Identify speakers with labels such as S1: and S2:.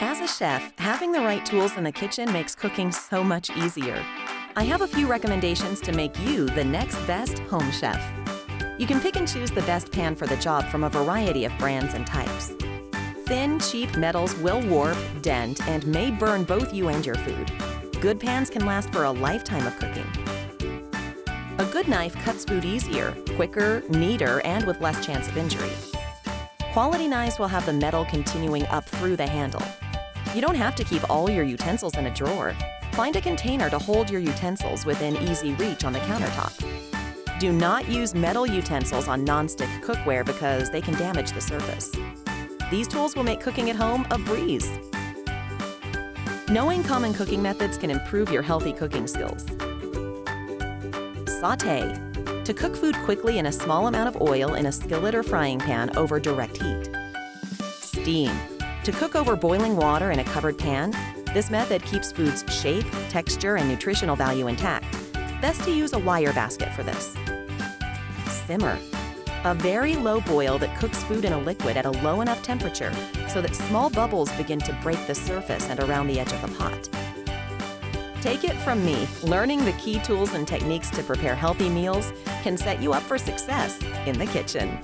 S1: As a chef, having the right tools in the kitchen makes cooking so much easier. I have a few recommendations to make you the next best home chef. You can pick and choose the best pan for the job from a variety of brands and types. Thin, cheap metals will warp, dent, and may burn both you and your food. Good pans can last for a lifetime of cooking. A good knife cuts food easier, quicker, neater, and with less chance of injury. Quality knives will have the metal continuing up through the handle. You don't have to keep all your utensils in a drawer. Find a container to hold your utensils within easy reach on the countertop. Do not use metal utensils on non-stick cookware because they can damage the surface. These tools will make cooking at home a breeze. Knowing common cooking methods can improve your healthy cooking skills. Sauté, to cook food quickly in a small amount of oil in a skillet or frying pan over direct heat. Steam, to cook over boiling water in a covered pan. This method keeps food's shape, texture, and nutritional value intact. Best to use a wire basket for this. Simmer, a very low boil that cooks food in a liquid at a low enough temperature so that small bubbles begin to break the surface and around the edge of the pot. Take it from me, learning the key tools and techniques to prepare healthy meals can set you up for success in the kitchen.